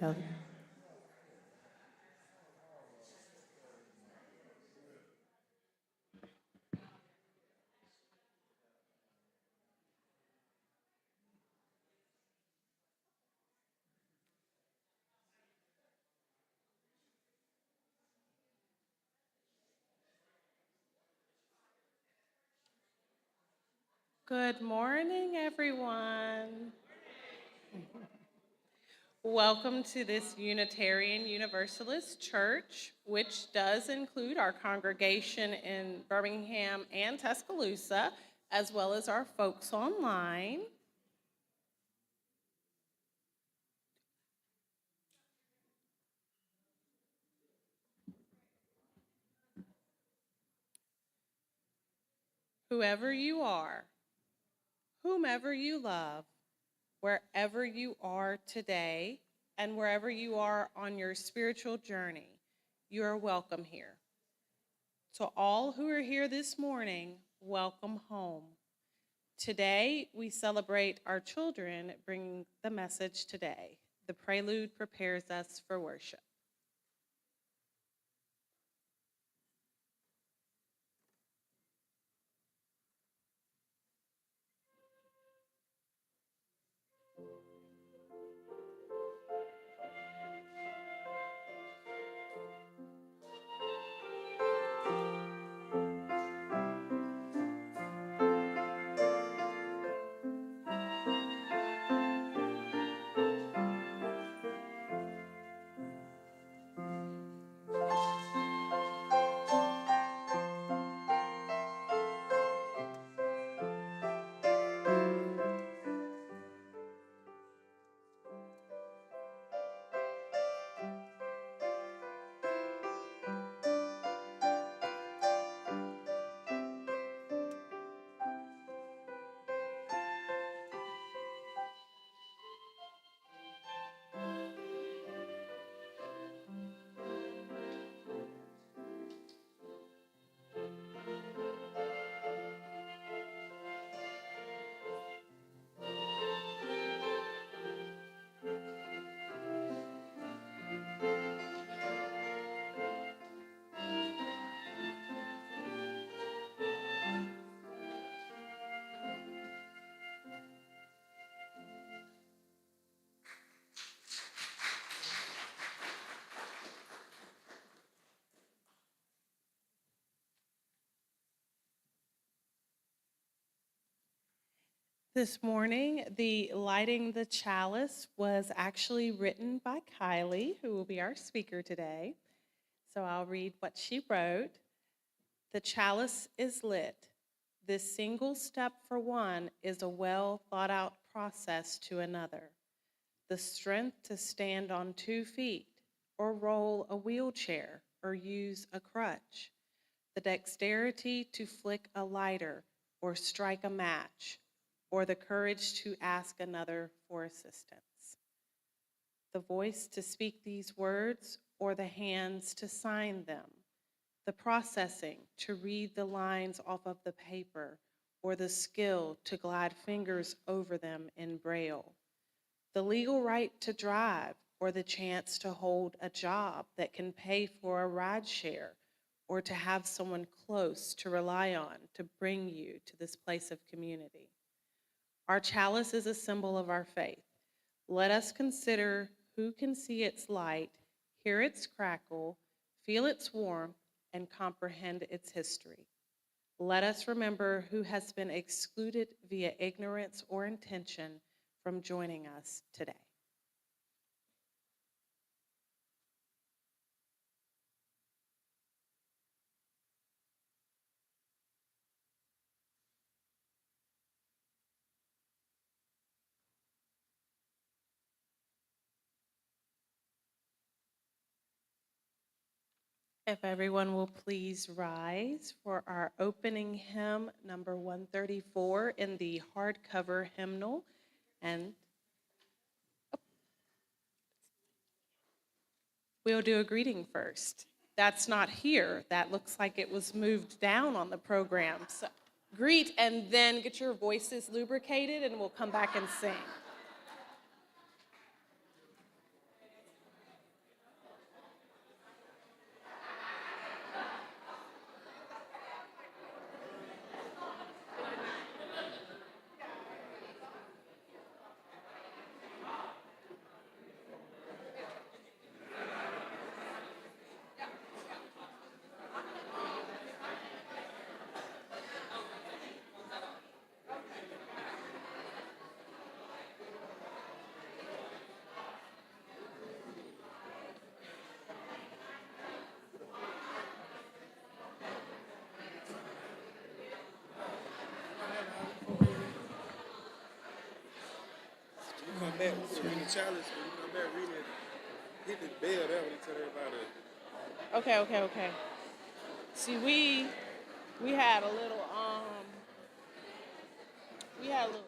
Kelly. Good morning, everyone. Welcome to this Unitarian Universalist Church, which does include our congregation in Birmingham and Tuscaloosa, as well as our folks online. Whoever you are, whomever you love, wherever you are today, and wherever you are on your spiritual journey, you are welcome here. To all who are here this morning, welcome home. Today, we celebrate our children bringing the message today. The prelude prepares us for worship. This morning, the Lighting the Chalice was actually written by Kylie, who will be our speaker today. So I'll read what she wrote. The chalice is lit. This single step for one is a well thought out process to another. The strength to stand on 2 feet, or roll a wheelchair, or use a crutch. The dexterity to flick a lighter, or strike a match, or the courage to ask another for assistance. The voice to speak these words, or the hands to sign them. The processing to read the lines off of the paper, or the skill to glide fingers over them in Braille. The legal right to drive, or the chance to hold a job that can pay for a ride share, or to have someone close to rely on to bring you to this place of community. Our chalice is a symbol of our faith. Let us consider who can see its light, hear its crackle, feel its warmth, and comprehend its history. Let us remember who has been excluded via ignorance or intention from joining us today. If everyone will please rise for our opening hymn, number 134 in the hardcover hymnal. And we'll do a greeting first. That's not here. That looks like it was moved down on the program. So greet and then get your voices lubricated and we'll come back and sing. the challenge, when you come back reading it, hit the bell there when you tell everybody. Okay. See, we had a little we had a little.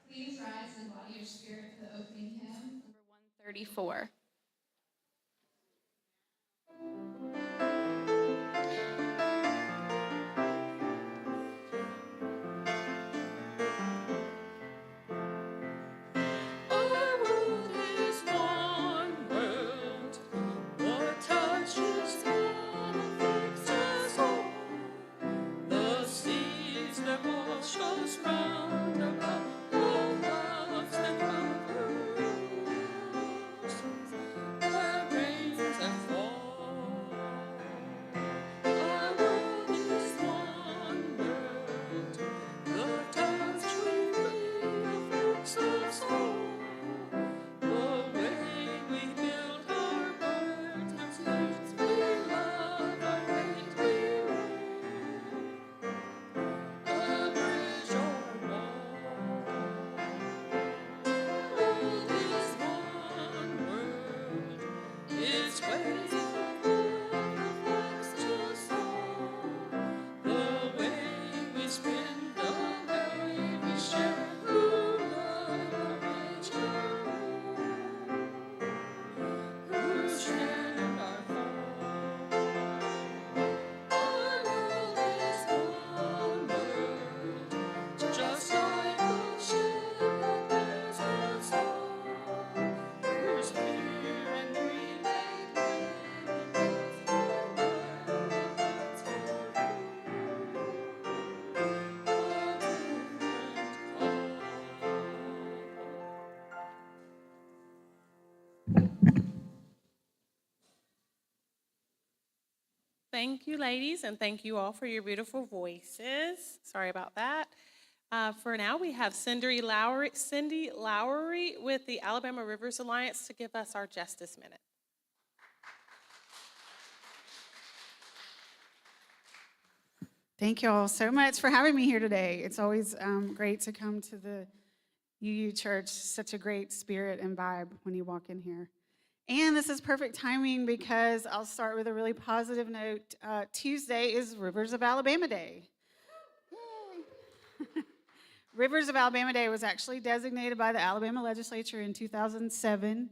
Please rise in the body of spirit for the opening hymn, number 134. Thank you, ladies, and thank you all for your beautiful voices. Sorry about that. For now, we have Cindy Lowery with the Alabama Rivers Alliance to give us our Justice Minute. Thank you all so much for having me here today. It's always great to come to the UU Church. Such a great spirit and vibe when you walk in here. And this is perfect timing because I'll start with a really positive note. Tuesday is Rivers of Alabama Day. Yay. Rivers of Alabama Day was actually designated by the Alabama legislature in 2007,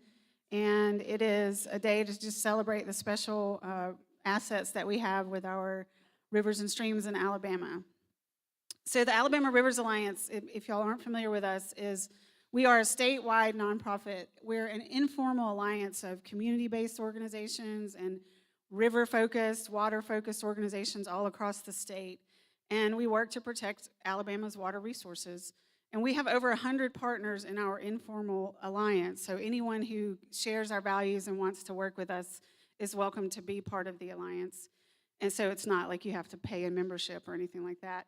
and it is a day to just celebrate the special assets that we have with our rivers and streams in Alabama. So the Alabama Rivers Alliance, if y'all aren't familiar with us, we are a statewide nonprofit. We're an informal alliance of community-based organizations and river-focused, water-focused organizations all across the state. And we work to protect Alabama's water resources. And we have over 100 partners in our informal alliance. So anyone who shares our values and wants to work with us is welcome to be part of the alliance. And so it's not like you have to pay a membership or anything like that.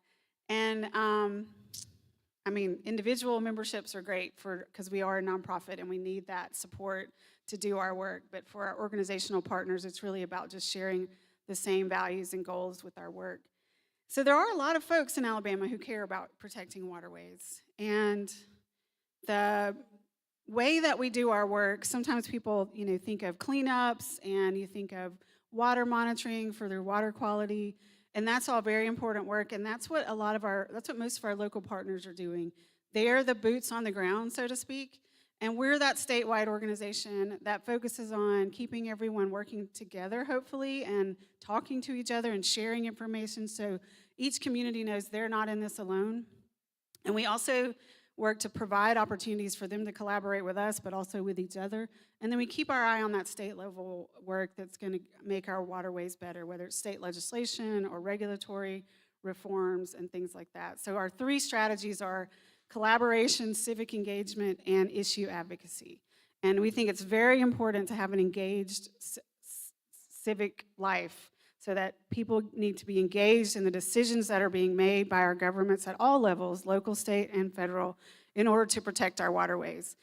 And I mean, individual memberships are great because we are a nonprofit and we need that support to do our work. But for our organizational partners, it's really about just sharing the same values and goals with our work. So there are a lot of folks in Alabama who care about protecting waterways. And the way that we do our work, sometimes people, think of cleanups and you think of water monitoring for their water quality. And that's all very important work. And that's what most of our local partners are doing. They're the boots on the ground, so to speak. And we're that statewide organization that focuses on keeping everyone working together, hopefully, and talking to each other and sharing information so each community knows they're not in this alone. And we also work to provide opportunities for them to collaborate with us, but also with each other. And then we keep our eye on that state level work that's going to make our waterways better, whether it's state legislation or regulatory reforms and things like that. So our 3 strategies are collaboration, civic engagement, and issue advocacy. And we think it's very important to have an engaged civic life so that people need to be engaged in the decisions that are being made by our governments at all levels, local, state, and federal, in order to protect our waterways.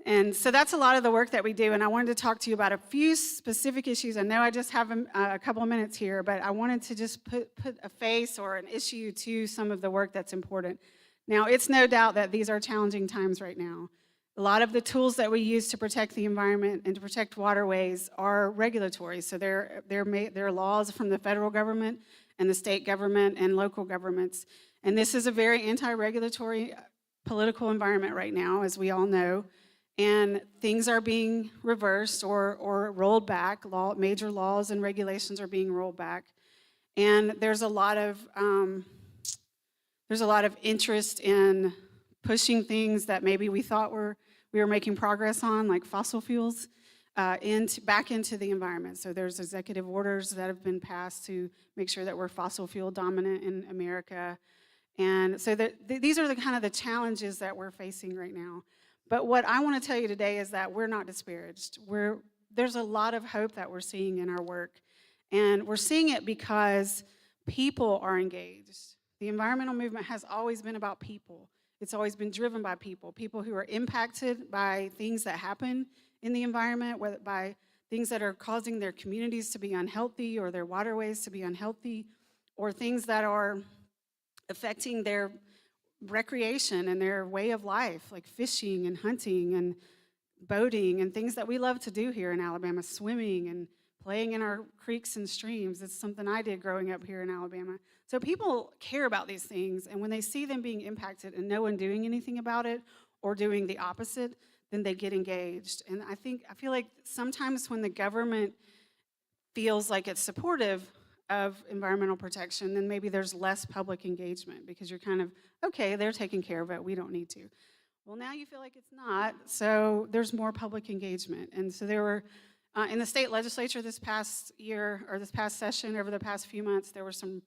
And so that's a lot of the work that we do, and I wanted to talk to you about a few specific issues. I know I just have a couple of minutes here, but I wanted to just put a face or an issue to some of the work that's important. Now, it's no doubt that these are challenging times right now. A lot of the tools that we use to protect the environment and to protect waterways are regulatory. So they're laws from the federal government and the state government and local governments. And this is a very anti-regulatory political environment right now, as we all know. And things are being reversed or rolled back. Major laws and regulations are being rolled back. And there's a lot of interest in pushing things that maybe we thought we were making progress on, like fossil fuels, back into the environment. So there's executive orders that have been passed to make sure that we're fossil fuel dominant in America. And so these are the kind of the challenges that we're facing right now. But what I want to tell you today is that we're not disparaged. There's a lot of hope that we're seeing in our work. And we're seeing it because people are engaged. The environmental movement has always been about people. It's always been driven by people who are impacted by things that happen in the environment, whether by things that are causing their communities to be unhealthy or their waterways to be unhealthy, or things that are affecting their recreation and their way of life, like fishing and hunting and boating and things that we love to do here in Alabama, swimming and playing in our creeks and streams. It's something I did growing up here in Alabama. So people care about these things, and when they see them being impacted and no one doing anything about it or doing the opposite, then they get engaged. And I feel like sometimes when the government feels like it's supportive of environmental protection, then maybe there's less public engagement because you're kind of, okay, they're taking care of it, we don't need to. Well, now you feel like it's not, so there's more public engagement. And so there were, in the state legislature this past year, or this past session, over the past few months, there were some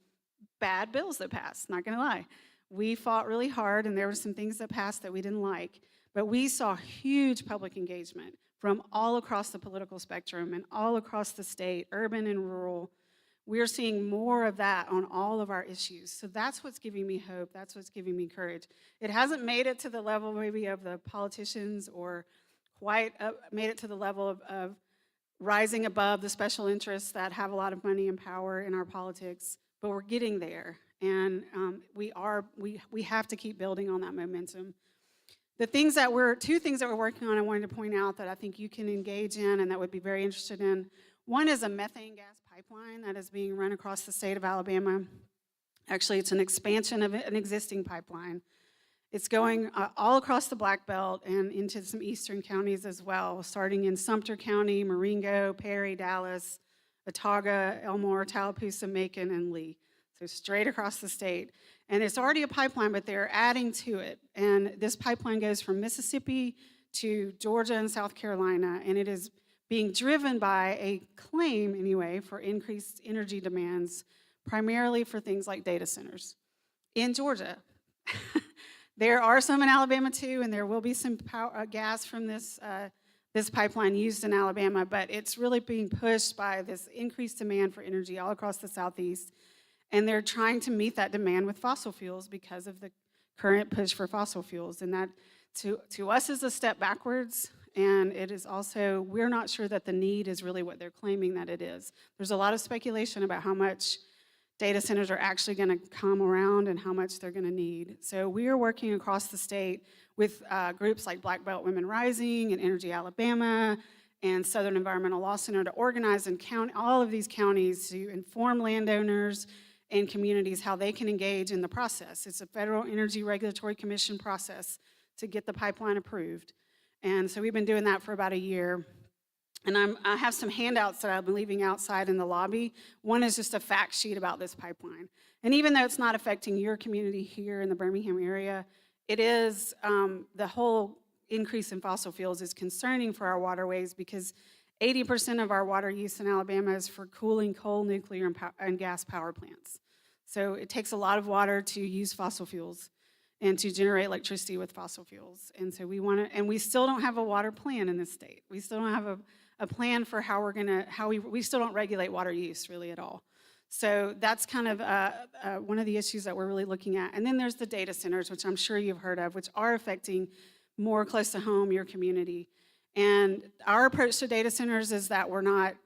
bad bills that passed, not gonna lie. We fought really hard, and there were some things that passed that we didn't like, but we saw huge public engagement from all across the political spectrum and all across the state, urban and rural. we're seeing more of that on all of our issues. So that's what's giving me hope. That's what's giving me courage. It hasn't made it to the level maybe of the politicians or quite made it to the level of rising above the special interests that have a lot of money and power in our politics, but we're getting there. And we have to keep building on that momentum. Two things that we're working on I wanted to point out that I think you can engage in and that would be very interested in. One is a methane gas pipeline that is being run across the state of Alabama. Actually, it's an expansion of an existing pipeline. It's going all across the Black Belt and into some eastern counties as well, starting in Sumter County, Marengo, Perry, Dallas, Watauga, Elmore, Tallapoosa, Macon, and Lee. So straight across the state. And it's already a pipeline, but they're adding to it. And this pipeline goes from Mississippi to Georgia and South Carolina, and it is being driven by a claim, anyway, for increased energy demands, primarily for things like data centers in Georgia. There are some in Alabama too, and there will be some gas from this pipeline used in Alabama, but it's really being pushed by this increased demand for energy all across the Southeast, and they're trying to meet that demand with fossil fuels because of the current push for fossil fuels, and that to us is a step backwards. And it is also, we're not sure that the need is really what they're claiming that it is. There's a lot of speculation about how much data centers are actually going to come around and how much they're going to need. So we are working across the state with groups like Black Belt Women Rising and Energy Alabama and Southern Environmental Law Center to organize and count all of these counties to inform landowners and communities how they can engage in the process. It's a Federal Energy Regulatory Commission process to get the pipeline approved. And so we've been doing that for about a year. And I have some handouts that I've been leaving outside in the lobby. One is just a fact sheet about this pipeline. And even though it's not affecting your community here in the Birmingham area, it is, the whole increase in fossil fuels is concerning for our waterways because 80% of our water use in Alabama is for cooling coal, nuclear, and gas power plants. So it takes a lot of water to use fossil fuels and to generate electricity with fossil fuels. And so we still don't have a water plan in this state. We still don't have a plan for how we still don't regulate water use really at all. So that's kind of one of the issues that we're really looking at. And then there's the data centers, which I'm sure you've heard of, which are affecting more close to home, your community. And our approach to data centers is that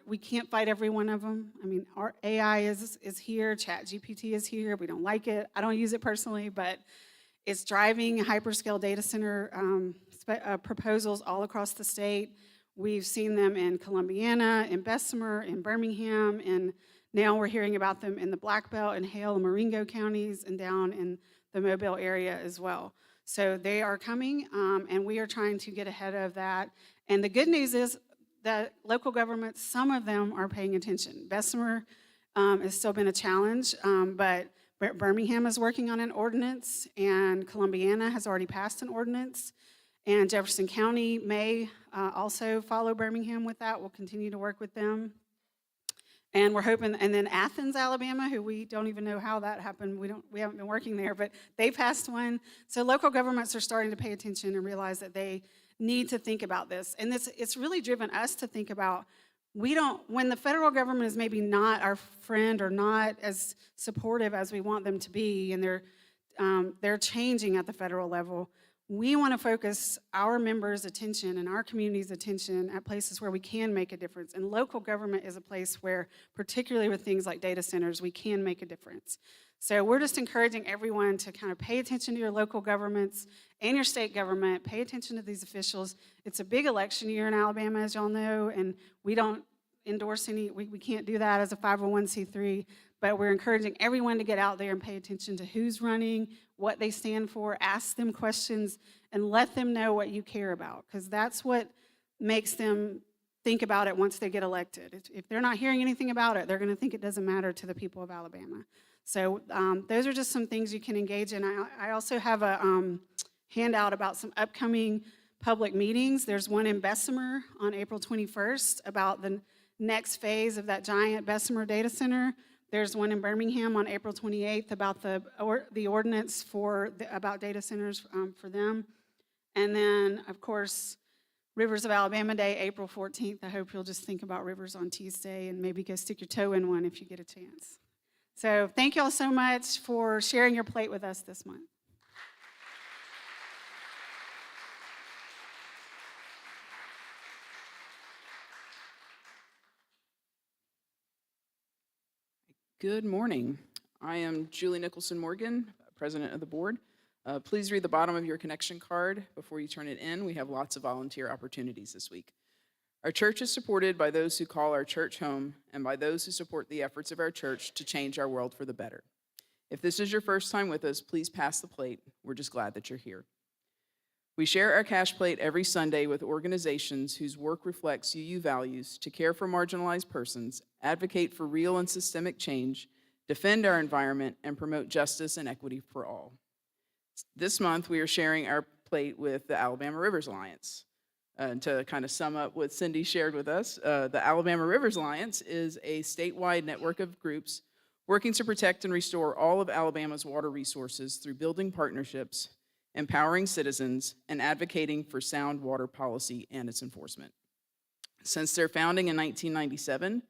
we can't fight every one of them. I mean, our AI is here, ChatGPT is here, we don't like it. I don't use it personally, but it's driving hyperscale data center proposals all across the state. We've seen them in Columbiana, in Bessemer, in Birmingham, and now we're hearing about them in the Black Belt and Hale and Marengo counties and down in the Mobile area as well. So they are coming, and we are trying to get ahead of that. And the good news is that local governments, some of them are paying attention. Bessemer has still been a challenge, but Birmingham is working on an ordinance, and Columbiana has already passed an ordinance, and Jefferson County may also follow Birmingham with that. We'll continue to work with them. And we're hoping, and then Athens, Alabama, who we don't even know how that happened. We haven't been working there, but they passed one. So local governments are starting to pay attention and realize that they need to think about this. And it's really driven us to think about, when the federal government is maybe not our friend or not as supportive as we want them to be, and they're changing at the federal level, we want to focus our members' attention and our community's attention at places where we can make a difference. And local government is a place where, particularly with things like data centers, we can make a difference. So we're just encouraging everyone to kind of pay attention to your local governments and your state government, pay attention to these officials. It's a big election year in Alabama, as y'all know, and we don't endorse we can't do that as a 501c3, but we're encouraging everyone to get out there and pay attention to who's running, what they stand for, ask them questions, and let them know what you care about, because that's what makes them think about it once they get elected. If they're not hearing anything about it, they're going to think it doesn't matter to the people of Alabama. So those are just some things you can engage in. I also have a handout about some upcoming public meetings. There's one in Bessemer on April 21st about the next phase of that giant Bessemer data center. There's one in Birmingham on April 28th about the ordinance about data centers for them. And then, of course, Rivers of Alabama Day, April 14th. I hope you'll just think about rivers on Tuesday and maybe go stick your toe in one if you get a chance. So thank you all so much for sharing your plate with us this month. Good morning. I am Julie Nicholson Morgan, President of the Board. Please read the bottom of your connection card before you turn it in. We have lots of volunteer opportunities this week. Our church is supported by those who call our church home and by those who support the efforts of our church to change our world for the better. If this is your first time with us, please pass the plate. We're just glad that you're here. We share our cash plate every Sunday with organizations whose work reflects UU values to care for marginalized persons, advocate for real and systemic change, defend our environment, and promote justice and equity for all. This month, we are sharing our plate with the Alabama Rivers Alliance. To kind of sum up what Cindy shared with us, the Alabama Rivers Alliance is a statewide network of groups working to protect and restore all of Alabama's water resources through building partnerships, empowering citizens, and advocating for sound water policy and its enforcement. Since their founding in 1997,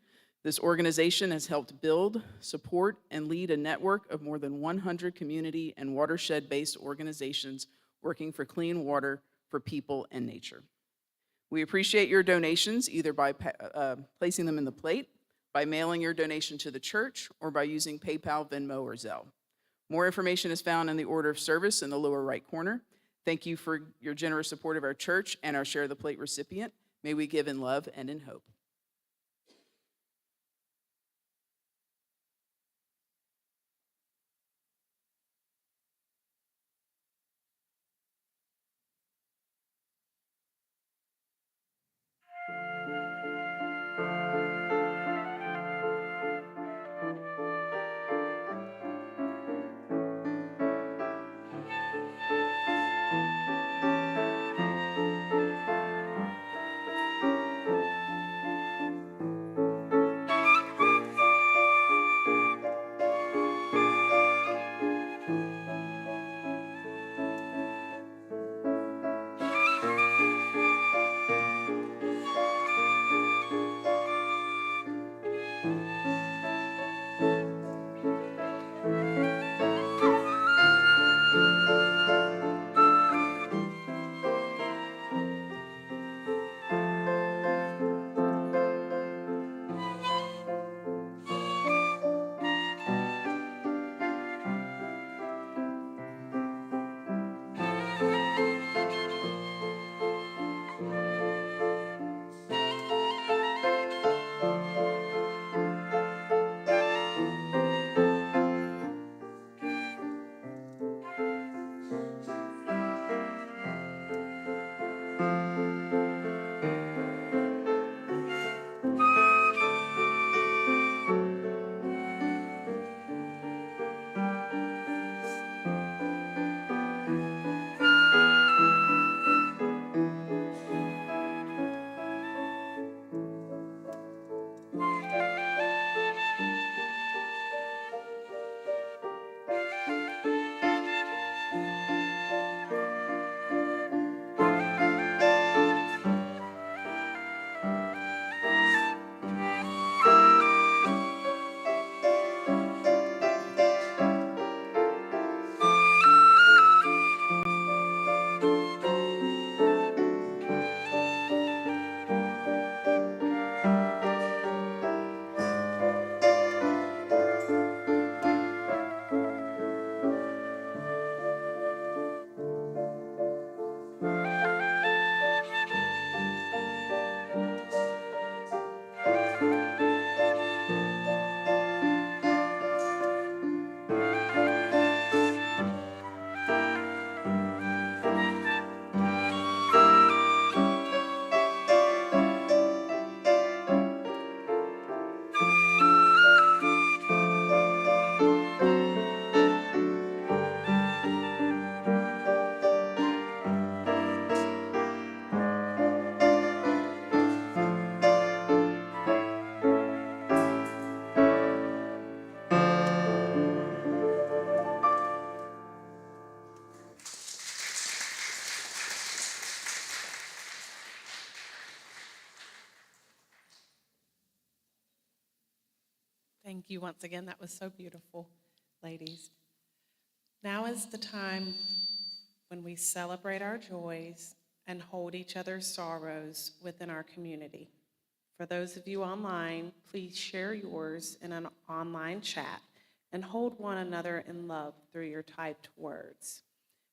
this organization has helped build, support, and lead a network of more than 100 community and watershed-based organizations working for clean water for people and nature. We appreciate your donations either by placing them in the plate, by mailing your donation to the church, or by using PayPal, Venmo, or Zelle. More information is found in the order of service in the lower right corner. Thank you for your generous support of our church and our Share the Plate recipient. May we give in love and in hope. Thank you once again. That was so beautiful, ladies. Now is the time when we celebrate our joys and hold each other's sorrows within our community. For those of you online, please share yours in an online chat and hold one another in love through your typed words.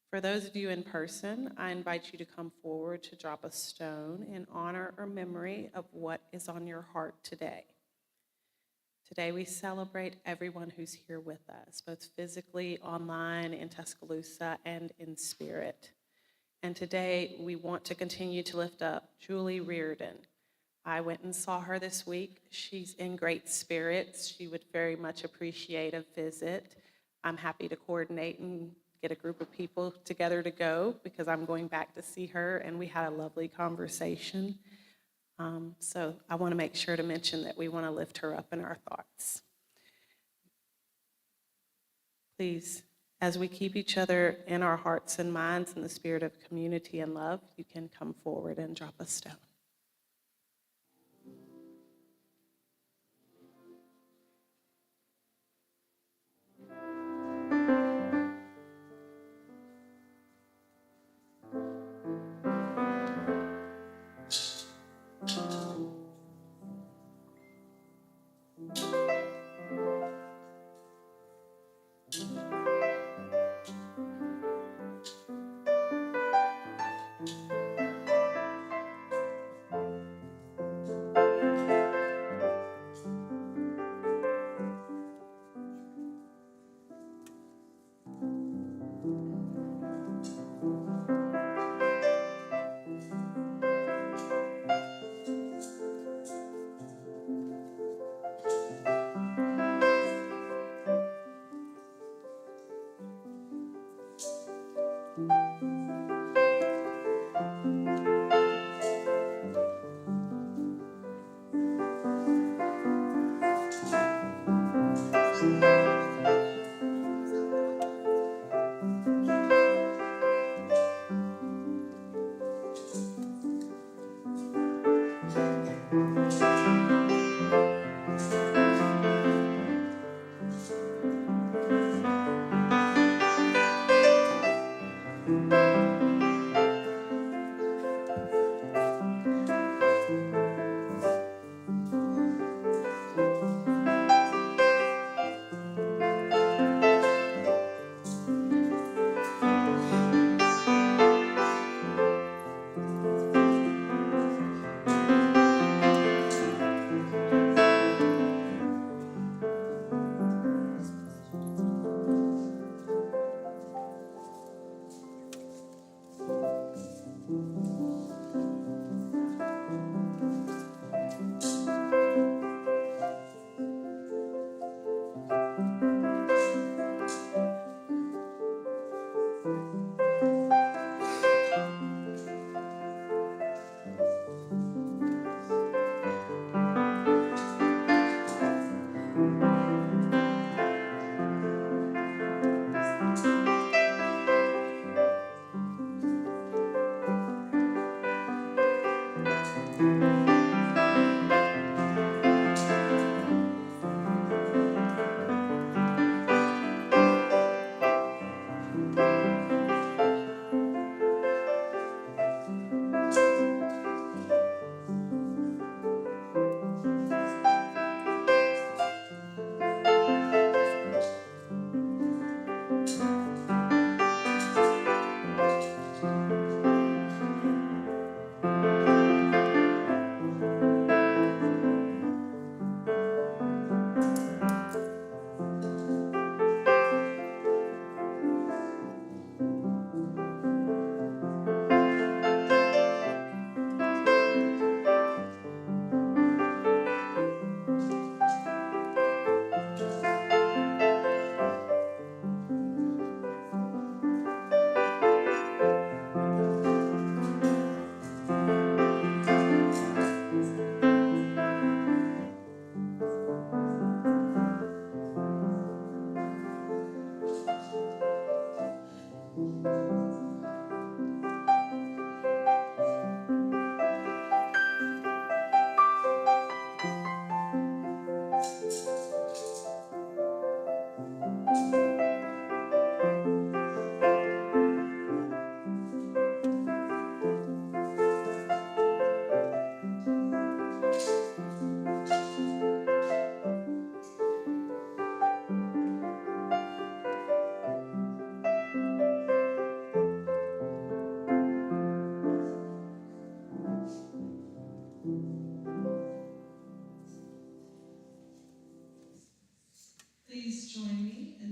For those of you in person, I invite you to come forward to drop a stone in honor or memory of what is on your heart today. Today we celebrate everyone who's here with us, both physically, online, in Tuscaloosa, and in spirit. And today we want to continue to lift up Julie Reardon. I went and saw her this week. She's in great spirits. She would very much appreciate a visit. I'm happy to coordinate and get a group of people together to go because I'm going back to see her, and we had a lovely conversation. So I want to make sure to mention that we want to lift her up in our thoughts. Please, as we keep each other in our hearts and minds in the spirit of community and love, you can come forward and drop a stone.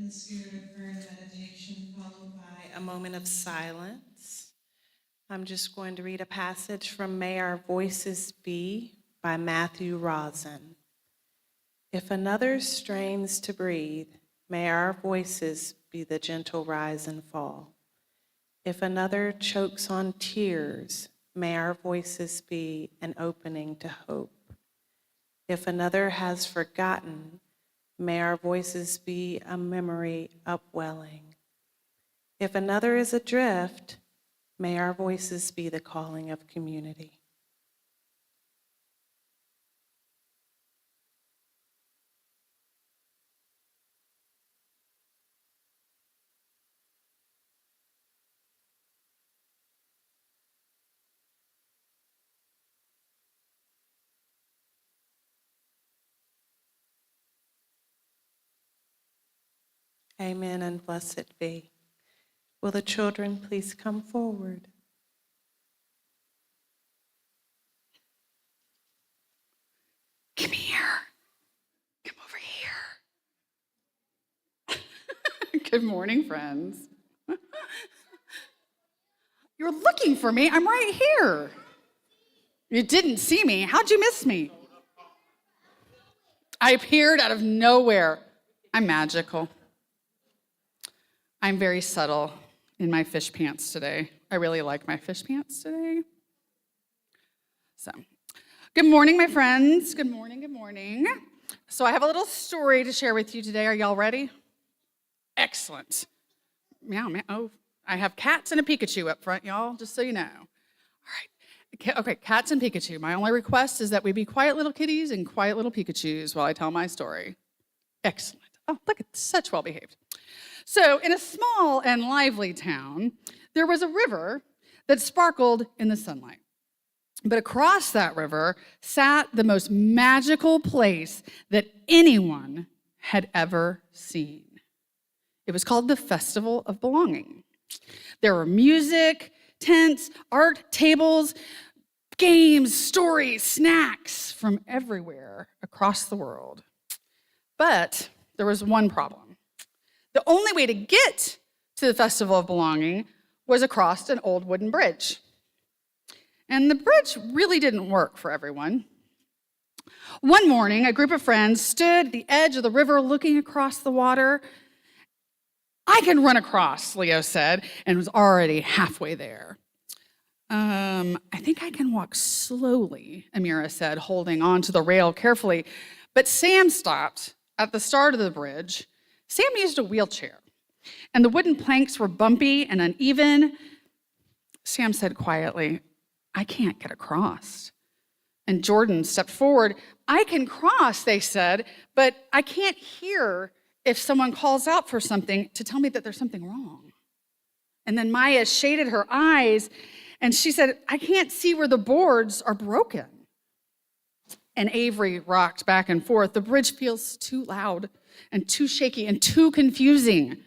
in the spirit of prayer and meditation, followed by a moment of silence. I'm just going to read a passage from May Our Voices Be by Matthew Rosen. If another strains to breathe, may our voices be the gentle rise and fall. If another chokes on tears, may our voices be an opening to hope. If another has forgotten, may our voices be a memory upwelling. If another is adrift, may our voices be the calling of community. Amen and blessed be. Will the children please come forward? Come here. Come over here. Good morning, friends. You're looking for me. I'm right here. You didn't see me. How'd you miss me? I appeared out of nowhere. I'm magical. I'm very subtle in my fish pants today. I really like my fish pants today. So, good morning, my friends. Good morning, good morning. So I have a little story to share with you today. Are y'all ready? Excellent. Meow, meow. Oh, I have cats and a Pikachu up front, y'all, just so you know. All right. Okay, cats and Pikachu. My only request is that we be quiet little kitties and quiet little Pikachus while I tell my story. Excellent. Oh, look, it's such well-behaved. So in a small and lively town, there was a river that sparkled in the sunlight. But across that river sat the most magical place that anyone had ever seen. It was called the Festival of Belonging. There were music, tents, art, tables, games, stories, snacks from everywhere across the world. But there was one problem. The only way to get to the Festival of Belonging was across an old wooden bridge. And the bridge really didn't work for everyone. One morning, a group of friends stood at the edge of the river looking across the water. I can run across, Leo said, and was already halfway there. I think I can walk slowly, Amira said, holding onto the rail carefully. But Sam stopped at the start of the bridge. Sam used a wheelchair, and the wooden planks were bumpy and uneven. Sam said quietly, I can't get across. And Jordan stepped forward. I can cross, they said, but I can't hear if someone calls out for something to tell me that there's something wrong. And then Maya shaded her eyes, and she said, I can't see where the boards are broken. And Avery rocked back and forth. The bridge feels too loud and too shaky and too confusing.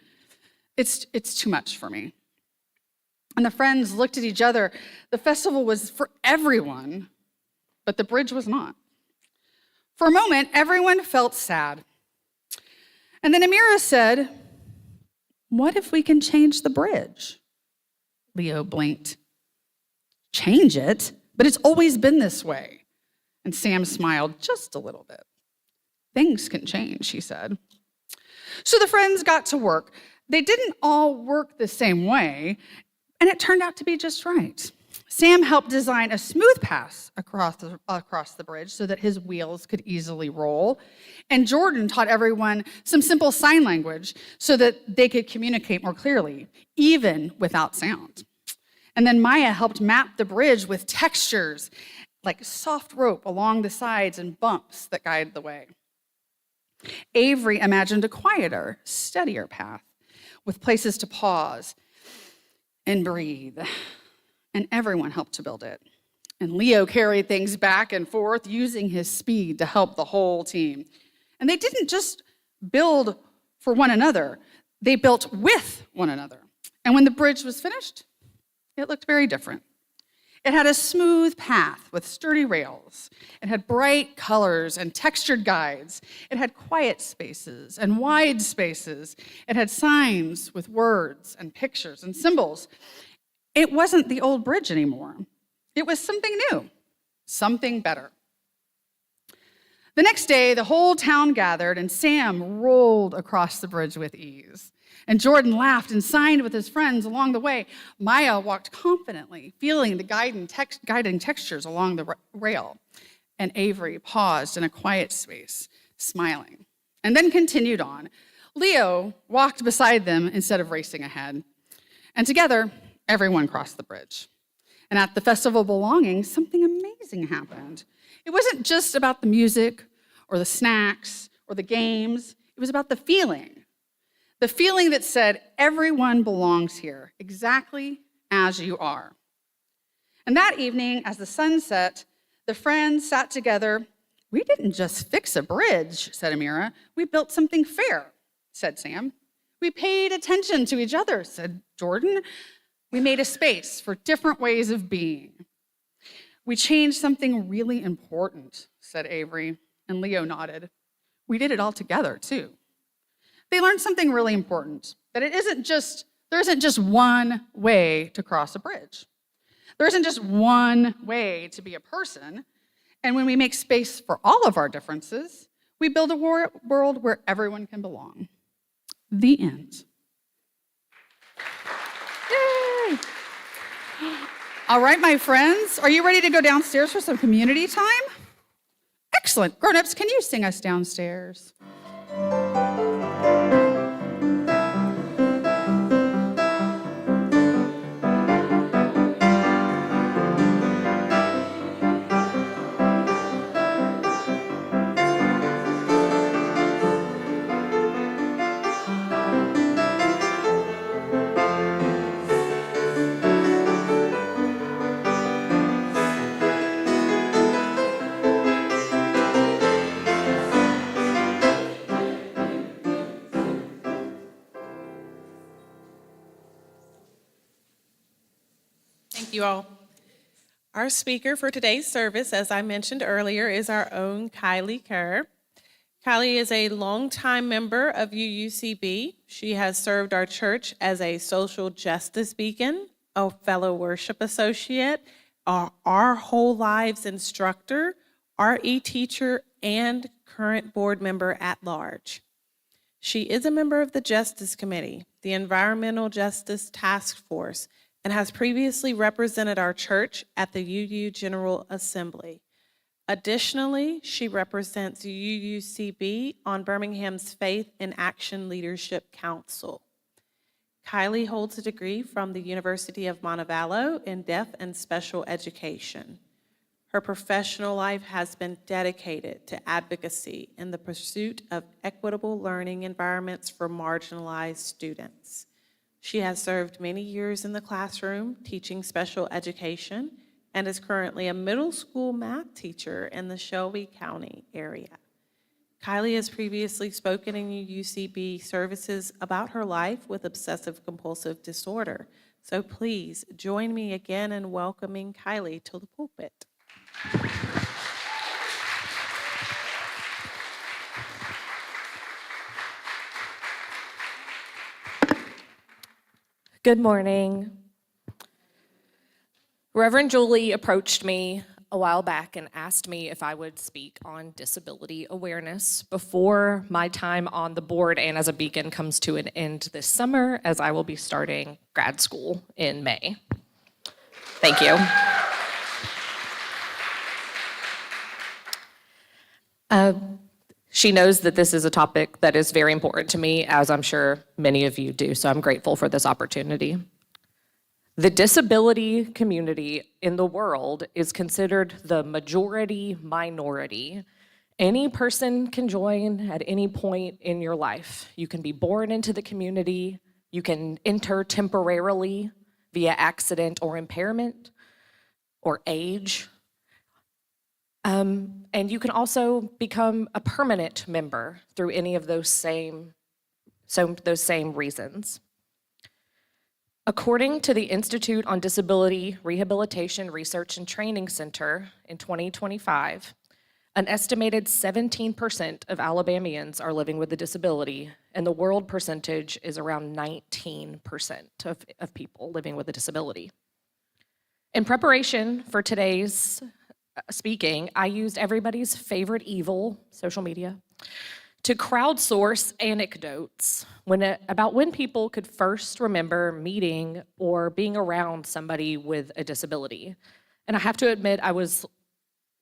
It's too much for me. And the friends looked at each other. The festival was for everyone, but the bridge was not. For a moment, everyone felt sad. And then Amira said, what if we can change the bridge? Leo blinked. Change it? But it's always been this way. And Sam smiled just a little bit. Things can change, she said. So the friends got to work. They didn't all work the same way, and it turned out to be just right. Sam helped design a smooth path across the bridge so that his wheels could easily roll. And Jordan taught everyone some simple sign language so that they could communicate more clearly, even without sound. And then Maya helped map the bridge with textures like soft rope along the sides and bumps that guide the way. Avery imagined a quieter, steadier path with places to pause and breathe. And everyone helped to build it. And Leo carried things back and forth using his speed to help the whole team. And they didn't just build for one another, they built with one another. And when the bridge was finished, it looked very different. It had a smooth path with sturdy rails. It had bright colors and textured guides. It had quiet spaces and wide spaces. It had signs with words and pictures and symbols. It wasn't the old bridge anymore. It was something new, something better. The next day, the whole town gathered, and Sam rolled across the bridge with ease. And Jordan laughed and signed with his friends along the way. Maya walked confidently, feeling the guiding textures along the rail. And Avery paused in a quiet space, smiling, and then continued on. Leo walked beside them instead of racing ahead. And together, everyone crossed the bridge. And at the Festival of Belonging, something amazing happened. It wasn't just about the music or the snacks or the games. It was about the feeling. The feeling that said, everyone belongs here, exactly as you are. And that evening, as the sun set, the friends sat together. We didn't just fix a bridge, said Amira. We built something fair, said Sam. We paid attention to each other, said Jordan. We made a space for different ways of being. We changed something really important, said Avery, and Leo nodded. We did it all together, too. They learned something really important, that there isn't just one way to cross a bridge. There isn't just one way to be a person. And when we make space for all of our differences, we build a world where everyone can belong. The end. Yay! All right, my friends, are you ready to go downstairs for some community time? Excellent. Grown-ups, can you sing us downstairs? Thank you all. Our speaker for today's service, as I mentioned earlier, is our own Kylie Kerr. Kylie is a longtime member of UUCB. She has served our church as a social justice beacon, a fellow worship associate, our whole lives instructor, RE teacher, and current board member at large. She is a member of the Justice Committee, the Environmental Justice Task Force, and has previously represented our church at the UU General Assembly. Additionally, she represents UUCB on Birmingham's Faith in Action Leadership Council. Kylie holds a degree from the University of Montevallo in Deaf and Special Education. Her professional life has been dedicated to advocacy in the pursuit of equitable learning environments for marginalized students. She has served many years in the classroom teaching special education and is currently a middle school math teacher in the Shelby County area. Kylie has previously spoken in UUCB services about her life with obsessive compulsive disorder. So please join me again in welcoming Kylie to the pulpit. Good morning. Reverend Julie approached me a while back and asked me if I would speak on disability awareness before my time on the board and as a beacon comes to an end this summer, as I will be starting grad school in May. Thank you. She knows that this is a topic that is very important to me, as I'm sure many of you do, so I'm grateful for this opportunity. The disability community in the world is considered the majority minority. Any person can join at any point in your life. You can be born into the community, you can enter temporarily via accident or impairment or age. And you can also become a permanent member through any of those same reasons. According to the Institute on Disability Rehabilitation Research and Training Center in 2025, an estimated 17% of Alabamians are living with a disability, and the world percentage is around 19% of people living with a disability. In preparation for today's speaking, I used everybody's favorite evil, social media, to crowdsource anecdotes about when people could first remember meeting or being around somebody with a disability. And I have to admit, I was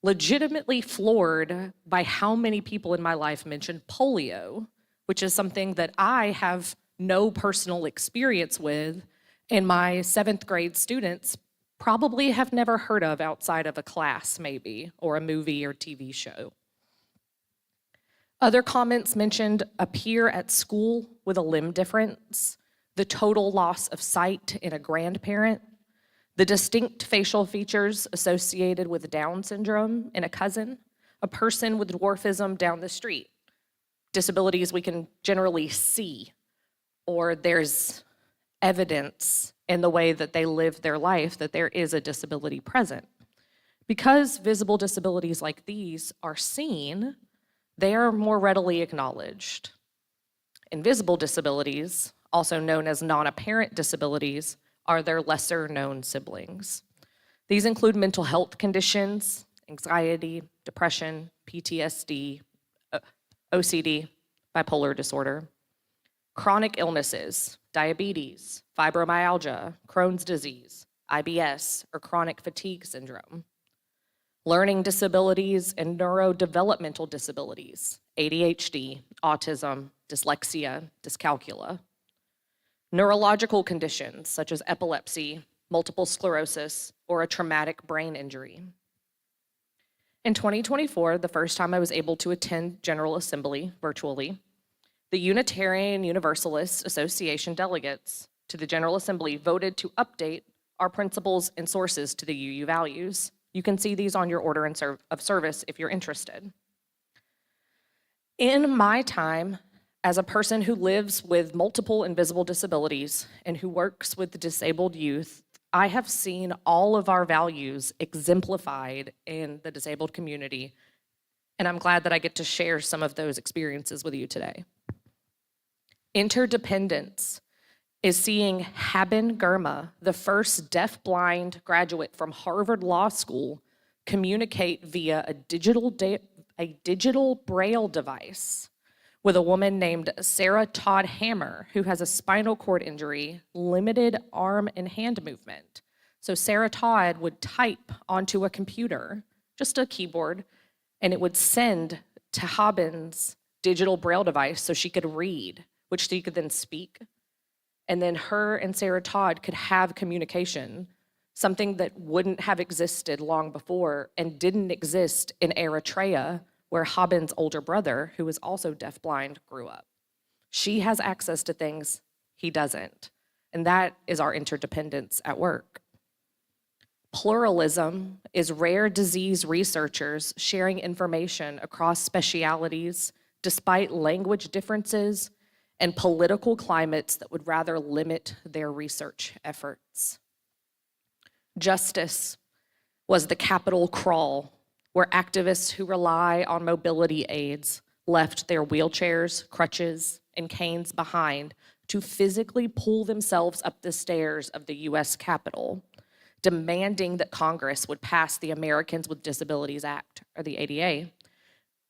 legitimately floored by how many people in my life mentioned polio, which is something that I have no personal experience with, and my 7th grade students probably have never heard of outside of a class maybe, or a movie or TV show. Other comments mentioned a peer at school with a limb difference, the total loss of sight in a grandparent, the distinct facial features associated with Down syndrome in a cousin, a person with dwarfism down the street, disabilities we can generally see, or there's evidence in the way that they live their life that there is a disability present. Because visible disabilities like these are seen, they are more readily acknowledged. Invisible disabilities, also known as non-apparent disabilities, are their lesser-known siblings. These include mental health conditions, anxiety, depression, PTSD, OCD, bipolar disorder, chronic illnesses, diabetes, fibromyalgia, Crohn's disease, IBS, or chronic fatigue syndrome, learning disabilities and neurodevelopmental disabilities, ADHD, autism, dyslexia, dyscalculia, neurological conditions such as epilepsy, multiple sclerosis, or a traumatic brain injury. In 2024, the first time I was able to attend General Assembly virtually, the Unitarian Universalist Association delegates to the General Assembly voted to update our principles and sources to the UU values. You can see these on your order of service if you're interested. In my time as a person who lives with multiple invisible disabilities and who works with disabled youth, I have seen all of our values exemplified in the disabled community, and I'm glad that I get to share some of those experiences with you today. Interdependence is seeing Haben Girma, the first deaf-blind graduate from Harvard Law School, communicate via a digital braille device with a woman named Sarah Todd Hammer, who has a spinal cord injury, limited arm and hand movement. So Sarah Todd would type onto a computer, just a keyboard, and it would send to Haben's digital braille device so she could read, which she could then speak. And then her and Sarah Todd could have communication, something that wouldn't have existed long before and didn't exist in Eritrea, where Haben's older brother, who is also deafblind, grew up. She has access to things he doesn't, and that is our interdependence at work. Pluralism is rare disease researchers sharing information across specialities despite language differences and political climates that would rather limit their research efforts. Justice was the capital crawl, where activists who rely on mobility aids left their wheelchairs, crutches, and canes behind to physically pull themselves up the stairs of the US Capitol, demanding that Congress would pass the Americans with Disabilities Act, or the ADA,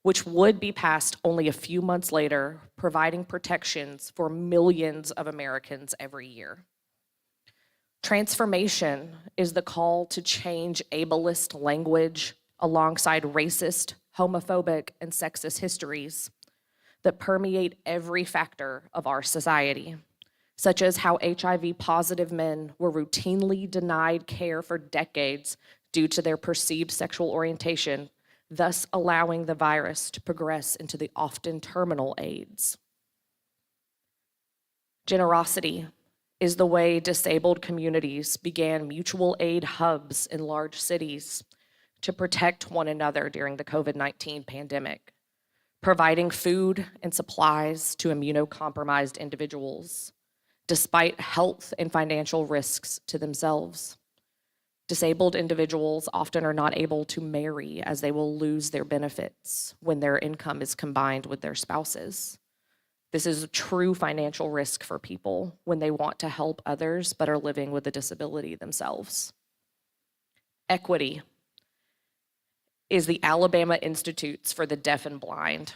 which would be passed only a few months later, providing protections for millions of Americans every year. Transformation is the call to change ableist language alongside racist, homophobic, and sexist histories that permeate every factor of our society, such as how HIV-positive men were routinely denied care for decades due to their perceived sexual orientation, thus allowing the virus to progress into the often terminal AIDS. Generosity is the way disabled communities began mutual aid hubs in large cities to protect one another during the COVID-19 pandemic, providing food and supplies to immunocompromised individuals, despite health and financial risks to themselves. Disabled individuals often are not able to marry as they will lose their benefits when their income is combined with their spouse's. This is a true financial risk for people when they want to help others but are living with a disability themselves. Equity is the Alabama Institutes for the Deaf and Blind,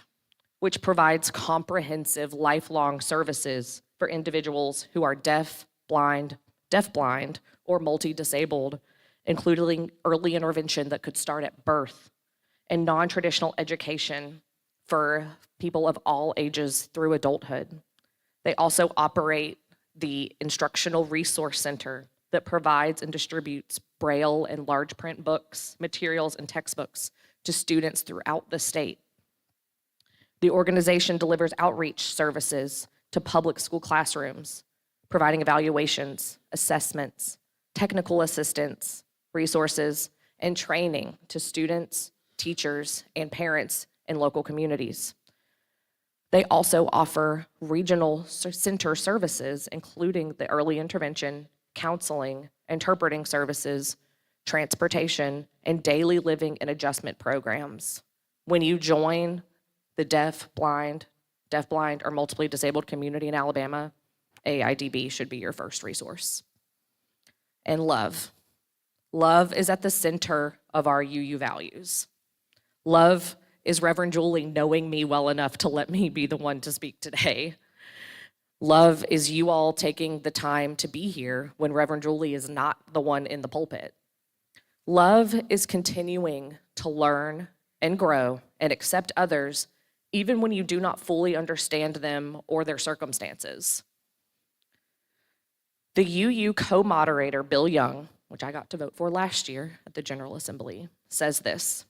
which provides comprehensive lifelong services for individuals who are deaf-blind, or multi-disabled, including early intervention that could start at birth and non-traditional education for people of all ages through adulthood. They also operate the Instructional Resource Center that provides and distributes Braille and large print books, materials, and textbooks to students throughout the state. The organization delivers outreach services to public school classrooms, providing evaluations, assessments, technical assistance, resources, and training to students, teachers, and parents in local communities. They also offer regional center services, including the early intervention, counseling, interpreting services, transportation, and daily living and adjustment programs. When you join the deaf-blind, or multiply disabled community in Alabama, AIDB should be your first resource. And love. Love is at the center of our UU values. Love is Reverend Julie knowing me well enough to let me be the one to speak today. Love is you all taking the time to be here when Reverend Julie is not the one in the pulpit. Love is continuing to learn and grow and accept others even when you do not fully understand them or their circumstances. The UU co-moderator, Bill Young, which I got to vote for last year at the General Assembly, says this: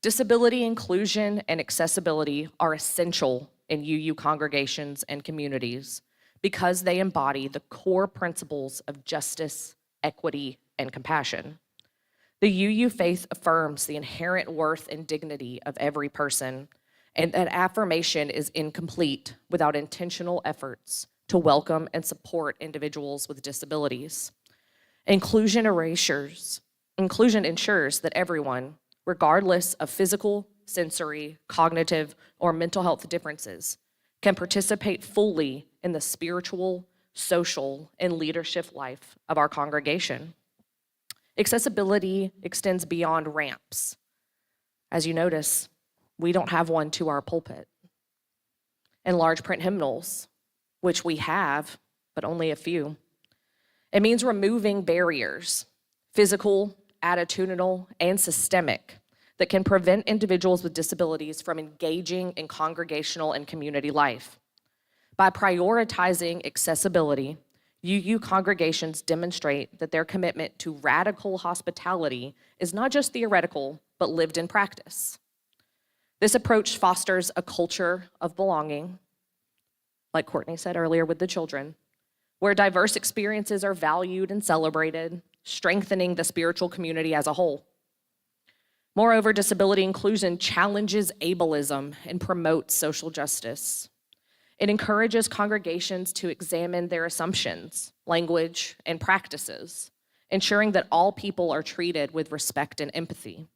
disability inclusion and accessibility are essential in UU congregations and communities because they embody the core principles of justice, equity, and compassion. The UU faith affirms the inherent worth and dignity of every person, and that affirmation is incomplete without intentional efforts to welcome and support individuals with disabilities. Inclusion ensures that everyone, regardless of physical, sensory, cognitive, or mental health differences, can participate fully in the spiritual, social, and leadership life of our congregation. Accessibility extends beyond ramps. As you notice, we don't have one to our pulpit. And large print hymnals, which we have, but only a few. It means removing barriers, physical, attitudinal, and systemic, that can prevent individuals with disabilities from engaging in congregational and community life. By prioritizing accessibility, UU congregations demonstrate that their commitment to radical hospitality is not just theoretical, but lived in practice. This approach fosters a culture of belonging, like Courtney said earlier with the children, where diverse experiences are valued and celebrated, strengthening the spiritual community as a whole. Moreover, disability inclusion challenges ableism and promotes social justice. It encourages congregations to examine their assumptions, language, and practices, ensuring that all people are treated with respect and empathy.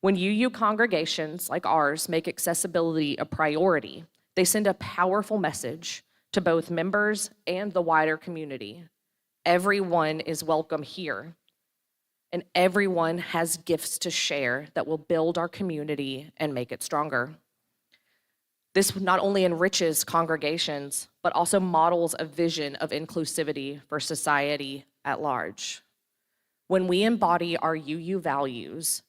When UU congregations like ours make accessibility a priority, they send a powerful message to both members and the wider community. Everyone is welcome here, and everyone has gifts to share that will build our community and make it stronger. This not only enriches congregations, but also models a vision of inclusivity for society at large. When we embody our UU values,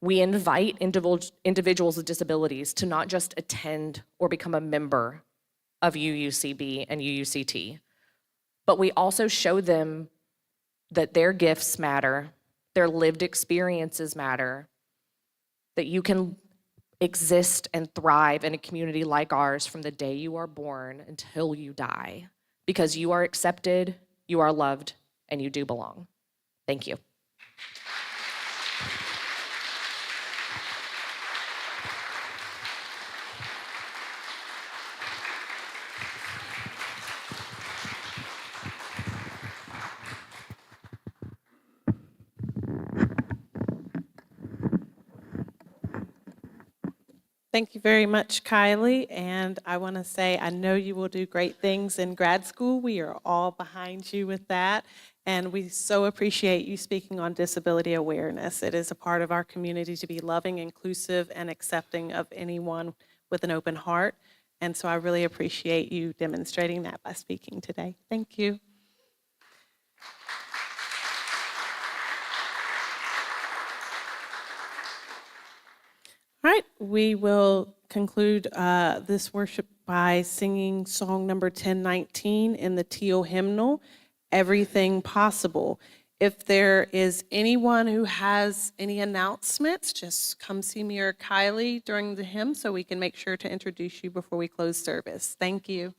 we invite individuals with disabilities to not just attend or become a member of UUCB and UUCT, but we also show them that their gifts matter, their lived experiences matter, that you can exist and thrive in a community like ours from the day you are born until you die, because you are accepted, you are loved, and you do belong. Thank you. Thank you very much, Kylie. And I want to say, I know you will do great things in grad school. We are all behind you with that. And we so appreciate you speaking on disability awareness. It is a part of our community to be loving, inclusive, and accepting of anyone with an open heart. And so I really appreciate you demonstrating that by speaking today. Thank you. All right, we will conclude this worship by singing song number 1019 in the teal hymnal, Everything Possible. If there is anyone who has any announcements, just come see me or Kylie during the hymn so we can make sure to introduce you before we close service. Thank you.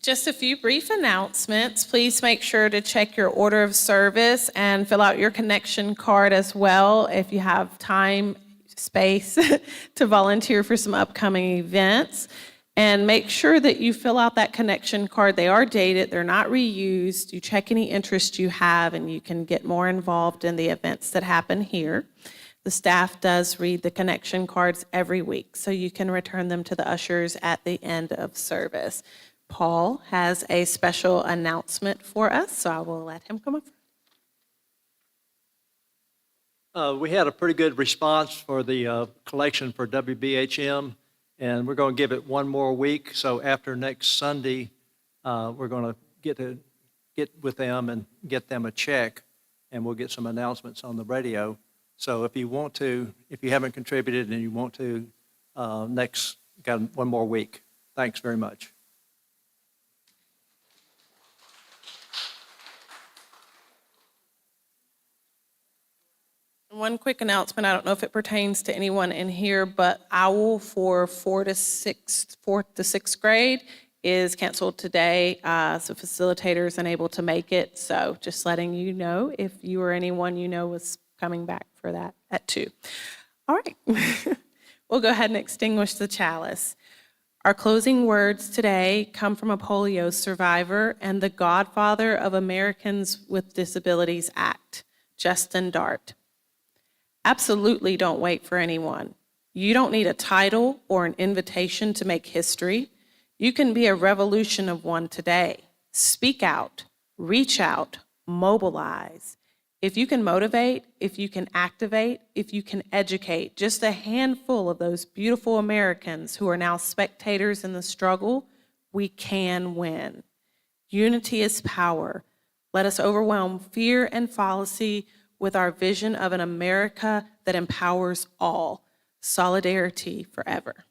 Just a few brief announcements. Please make sure to check your order of service and fill out your connection card as well if you have time, space to volunteer for some upcoming events. And make sure that you fill out that connection card. They are dated, they're not reused. You check any interest you have and you can get more involved in the events that happen here. The staff does read the connection cards every week, so you can return them to the ushers at the end of service. Paul has a special announcement for us, so I will let him come up. We had a pretty good response for the collection for WBHM, and we're going to give it one more week. So after next Sunday, we're going to get with them and get them a check, and we'll get some announcements on the radio. So if you want to, if you haven't contributed and you want to, got one more week. Thanks very much. One quick announcement, I don't know if it pertains to anyone in here, but OWL for 4th to 6th grade is canceled today, so facilitators unable to make it. So just letting you know if you or anyone you know was coming back for that at 2. All right, we'll go ahead and extinguish the chalice. Our closing words today come from a polio survivor and the godfather of Americans with Disabilities Act, Justin Dart. Absolutely don't wait for anyone. You don't need a title or an invitation to make history. You can be a revolution of one today. Speak out, reach out, mobilize. If you can motivate, if you can activate, if you can educate just a handful of those beautiful Americans who are now spectators in the struggle, we can win. Unity is power. Let us overwhelm fear and fallacy with our vision of an America that empowers all. Solidarity forever.